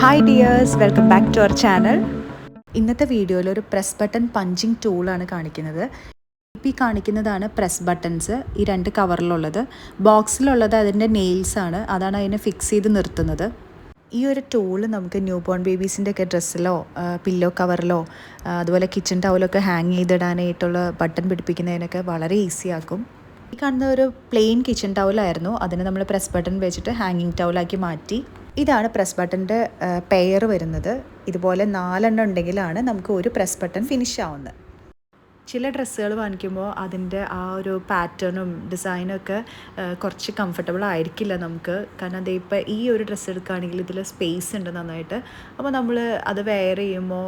Hi dears, welcome back to our channel. ഇന്നത്തെ വീഡിയോയിൽ ഒരു പ്രസ് ബട്ടൺ പഞ്ചിങ് ടൂളാണ് കാണിക്കുന്നത്. ഈ കാണിക്കുന്നതാണ് പ്രസ് ബട്ടൺസ്, ഈ രണ്ട് കവറിലുള്ളത്. ബോക്സിലുള്ളത് അതിൻ്റെ നെയിൽസാണ്, അതാണ് അതിനെ ഫിക്സ് ചെയ്ത് നിർത്തുന്നത്. ഈ ഒരു ടൂള് നമുക്ക് ന്യൂ ബോൺ ബേബീസിൻ്റെ ഒക്കെ ഡ്രസ്സിലോ പില്ലോ കവറിലോ അതുപോലെ കിച്ചൺ ടവലൊക്കെ ഹാങ് ചെയ്തിടാനായിട്ടുള്ള ബട്ടൺ പിടിപ്പിക്കുന്നതിനൊക്കെ വളരെ ഈസി ആക്കും. ഈ കാണുന്ന ഒരു പ്ലെയിൻ കിച്ചൺ ടവലായിരുന്നു, അതിന് നമ്മൾ പ്രസ് ബട്ടൺ വെച്ചിട്ട് ഹാങ്ങിങ് ടവലാക്കി മാറ്റി. ഇതാണ് പ്രസ് ബട്ടൻ്റെ പെയർ വരുന്നത്. ഇതുപോലെ 4 ഉണ്ടെങ്കിലാണ് നമുക്ക് ഒരു പ്രസ് ബട്ടൺ ഫിനിഷ് ആവുന്നത്. ചില ഡ്രസ്സുകൾ വാങ്ങിക്കുമ്പോൾ അതിൻ്റെ ആ ഒരു പാറ്റേണും ഡിസൈനും ഒക്കെ കുറച്ച് കംഫർട്ടബിൾ ആയിരിക്കില്ല നമുക്ക്. കാരണം അതേ ഇപ്പോൾ ഈ ഒരു ഡ്രസ്സ് എടുക്കുകയാണെങ്കിൽ ഇതിൽ സ്പേസ് ഉണ്ട് നന്നായിട്ട്. അപ്പോൾ നമ്മൾ അത് വെയർ ചെയ്യുമ്പോൾ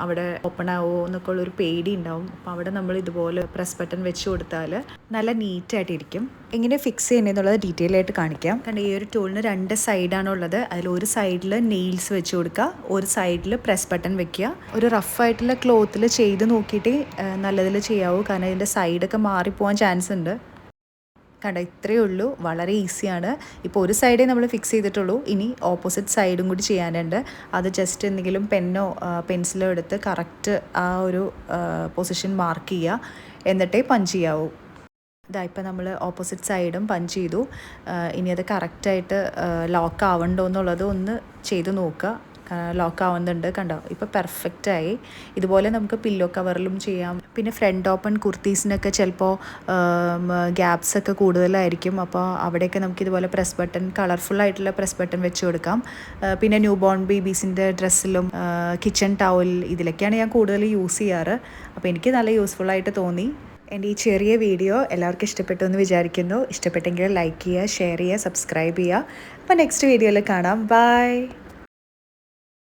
അവിടെ ഓപ്പൺ ആവുമോ എന്നൊക്കെ ഉള്ളൊരു പേടി ഉണ്ടാവും. അപ്പോൾ അവിടെ നമ്മൾ ഇതുപോലെ പ്രസ് ബട്ടൺ വെച്ച് കൊടുത്താൽ നല്ല നീറ്റായിട്ടിരിക്കും. എങ്ങനെ ഫിക്സ് ചെയ്യുന്നതെന്നുള്ളത് ഡീറ്റെയിൽ ആയിട്ട് കാണിക്കാം. കാരണം ഈ ഒരു ടൂളിന് 2 സൈഡാണുള്ളത്. അതിൽ ഒരു സൈഡിൽ നെയിൽസ് വെച്ച് കൊടുക്കുക, ഒരു സൈഡിൽ പ്രസ് ബട്ടൺ വെക്കുക. ഒരു റഫായിട്ടുള്ള ക്ലോത്തിൽ ചെയ്ത് നോക്കിയിട്ട് നല്ലതിൽ ചെയ്യാവൂ, കാരണം ഇതിൻ്റെ സൈഡൊക്കെ മാറിപ്പോകാൻ ചാൻസ് ഉണ്ട്. കണ്ട, ഇത്രയേ ഉള്ളൂ, വളരെ ഈസിയാണ്. ഇപ്പോൾ ഒരു സൈഡേ നമ്മൾ ഫിക്സ് ചെയ്തിട്ടുള്ളൂ, ഇനി ഓപ്പോസിറ്റ് സൈഡും കൂടി ചെയ്യാനുണ്ട്. അത് ജസ്റ്റ് എന്തെങ്കിലും പെന്നോ പെൻസിലോ എടുത്ത് കറക്റ്റ് ആ ഒരു പൊസിഷൻ മാർക്ക് ചെയ്യുക, എന്നിട്ടേ പഞ്ച് ചെയ്യാവൂ. ഇതാ നമ്മൾ ഓപ്പോസിറ്റ് സൈഡും പഞ്ച് ചെയ്തു. ഇനി അത് കറക്റ്റായിട്ട് ലോക്ക് ആവണ്ടോ എന്നുള്ളത് ഒന്ന് ചെയ്ത് നോക്കുക. ലോക്ക് ആവുന്നുണ്ട്, കണ്ടോ, ഇപ്പോൾ പെർഫെക്റ്റായി. ഇതുപോലെ നമുക്ക് പില്ലോ കവറിലും ചെയ്യാം. പിന്നെ ഫ്രണ്ട് ഓപ്പൺ കുർത്തീസിനൊക്കെ ചിലപ്പോൾ ഗ്യാപ്സൊക്കെ കൂടുതലായിരിക്കും. അപ്പോൾ അവിടെയൊക്കെ നമുക്കിതുപോലെ പ്രസ് ബട്ടൺ, കളർഫുള്ളായിട്ടുള്ള പ്രസ് ബട്ടൺ വെച്ച് കൊടുക്കാം. പിന്നെ ന്യൂ ബോൺ ബേബീസിൻ്റെ ഡ്രസ്സിലും കിച്ചൺ ടവൽ, ഇതിലൊക്കെയാണ് ഞാൻ കൂടുതൽ യൂസ് ചെയ്യാറ്. അപ്പോൾ എനിക്ക് നല്ല യൂസ്ഫുള്ളായിട്ട് തോന്നി. എൻ്റെ ഈ ചെറിയ വീഡിയോ എല്ലാവർക്കും ഇഷ്ടപ്പെട്ടു എന്ന് വിചാരിക്കുന്നു. ഇഷ്ടപ്പെട്ടെങ്കിൽ ലൈക്ക് ചെയ്യുക, ഷെയർ ചെയ്യുക, സബ്സ്ക്രൈബ് ചെയ്യുക. അപ്പോൾ നെക്സ്റ്റ് വീഡിയോയിൽ കാണാം. ബൈ.